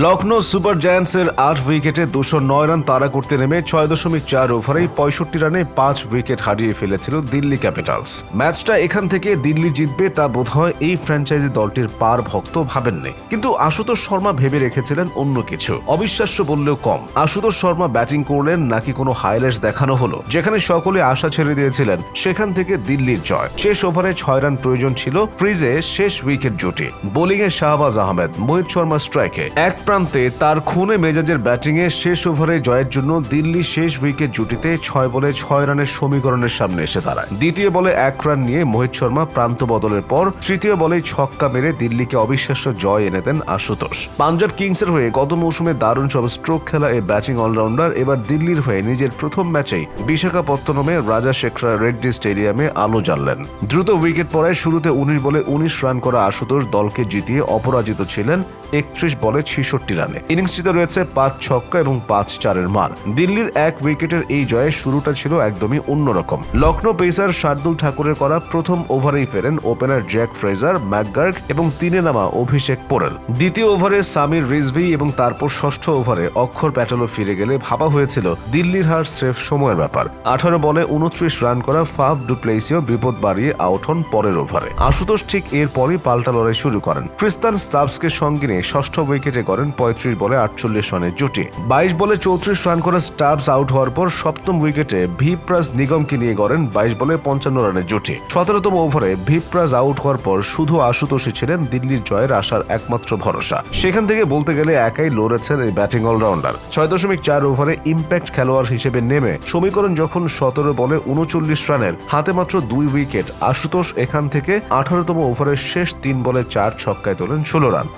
Lucknow super জায়ান্টসের 8 উইকেটে 209 run তাড়া করতে নেমে 6.4 ওভারেই 65 রানে 5 উইকেট হারিয়ে ফেলেছিল দিল্লি ক্যাপিটালস। ম্যাচটা এখান থেকে দিল্লি জিতবে তা বোধহয় এই ফ্র্যাঞ্চাইজি দলটির পার ভক্ত ভাবেননি, কিন্তু আশুতোষ শর্মা ভেবে রেখেছিলেন অন্য কিছু। অবিশ্বাস্য বললেও কম, আশুতোষ শর্মা ব্যাটিং করলেন নাকি কোনো হাইলাইটস দেখানো হলো যেখানে সকলে আশা ছেড়ে দিয়েছিলেন সেখান থেকে দিল্লির জয়। শেষ ওভারে 6 রান প্রয়োজন ছিল, ক্রিজে শেষ উইকেট জুটি। বোলিংয়ে শাহবাজ আহমেদ, মোহিত শর্মা স্ট্রাইকে। এক প্রান্তে তার খুনে মেজাজের ব্যাটিংয়ে শেষ ওভারে জয়ের জন্য দিল্লি শেষ উইকেট জুটিতে 6 বলে 6 রানের সমীকরণের সামনে এসে দাঁড়ায়। দ্বিতীয় বলে 1 রান নিয়ে মোহিত শর্মা প্রান্ত বদলের পর তৃতীয় বলে ছক্কা মেরে দিল্লিকে অবিশ্বাস্য জয় এনে দেন আশুতোষ। পাঞ্জাব কিংসের হয়ে গত মৌসুমে দারুণ সব স্ট্রোক খেলা এই ব্যাটিং অলরাউন্ডার এবার দিল্লির হয়ে নিজের প্রথম ম্যাচেই বিশাখাপত্তনমে রাজাশেখরা রেড্ডি স্টেডিয়ামে আলো জ্বাললেন। দ্রুত উইকেট পড়ায় শুরুতে 19 বলে 19 রান করা আশুতোষ দলকে জিতিয়ে অপরাজিত ছিলেন 31 বলে 66 রানে। ইনিংসটিতে রয়েছে 5 ছক্কা এবং 5 চারের মার। দিল্লির 1 উইকেটের এই জয়ে শুরুটা ছিল একদমই অন্যরকম। লখনৌ পেসার শার্দুল ঠাকুরের করা প্রথম ওভারেই ফেরেন ওপেনার জ্যাক ফ্রেজার, ম্যাকগার্ক এবং 3-এ নামা অভিষেক পোরেল। দ্বিতীয় ওভারে সামির রিজভি এবং তারপর ষষ্ঠ ওভারে অক্ষর প্যাটেলও ফিরে গেলে ভাবা হয়েছিল দিল্লির হার স্রেফ সময়ের ব্যাপার। 18 বলে 29 রান করা ফাফ ডু প্লেসিও বিপদ বাড়িয়ে আউট হন পরের ওভারে। আশুতোষ ঠিক এরপরই পাল্টা লড়াই শুরু করেন। ক্রিস্তান স্টাবসকে সঙ্গে নিয়ে ষষ্ঠ উইকেটে করেন 35 বলে 48 রানের জুটি। 22 বলে 34 রান করা স্টাবস আউট হওয়ার পর সপ্তম উইকেটে ভিপ্রাস নিগমকে নিয়ে গড়েন 22 বলে 55 রানের জুটি। 17তম ওভারে ভিপ্রাস আউট হওয়ার পর শুধু আশুতোষই ছিলেন দিল্লির জয়ের আসার একমাত্র ভরসা। সেখান থেকে বলতে গেলে একাই লড়েছেন এই ব্যাটিং অলরাউন্ডার। 6.4 ওভারে ইম্প্যাক্ট খেলোয়াড় হিসেবে নেমে সমীকরণ যখন 17 বলে 39 রানের, হাতে মাত্র 2 উইকেট, আশুতোষ এখান থেকে 18তম ওভারের শেষ 3 বলে 4 ছক্কায় তোলেন 16 রান।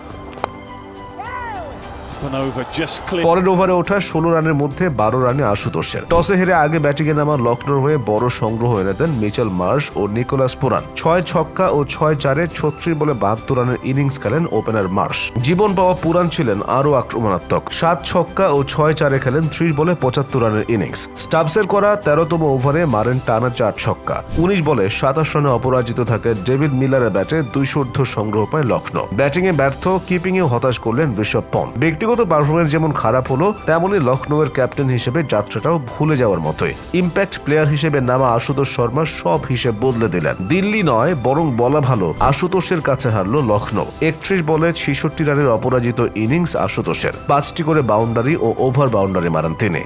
পরের ওভারে ওঠা 16 রানের মধ্যে 12 রানে আশুতোষের। টসে হেরে আগে ব্যাটিংয়ে নামা লখনৌর হয়ে বড় সংগ্রহ এনে দেন মিচেল মার্শ ও নিকোলাস পুরান। 6 ছক্কা ও 6 চারে 36 বলে 72 রানের ইনিংস খেলেন ওপেনার মার্শ। জীবন পাওয়া পুরান ছিলেন আরও আক্রমণাত্মক। 7 ছক্কা ও 6 চারে খেলেন 30 বলে 75 রানের ইনিংস। স্টাবসের করা 13তম ওভারে মারেন টানা 4 ছক্কা। 19 বলে 27 রানে অপরাজিত থাকে ডেভিড মিলারের ব্যাটে 200 সংগ্রহ পায় লখনৌ। ব্যাটিংয়ে ব্যর্থ, কিপিংয়ে হতাশ করলেন ঋষভ পন্থ। ব্যক্তিগত পারফরমেন্স যেমন খারাপ হলো, তেমনই লখনৌয়ের ক্যাপ্টেন হিসেবে যাত্রাটাও ভুলে যাওয়ার মতোই। ইম্প্যাক্ট প্লেয়ার হিসেবে নামা আশুতোষ শর্মা সব হিসেব বদলে দিলেন। দিল্লি নয়, বরং বলা ভালো আশুতোষের কাছে হারলো লখনৌ। 31 বলে 66 রানের অপরাজিত ইনিংস আশুতোষের। 5টি করে বাউন্ডারি ও ওভার বাউন্ডারি মারেন তিনি।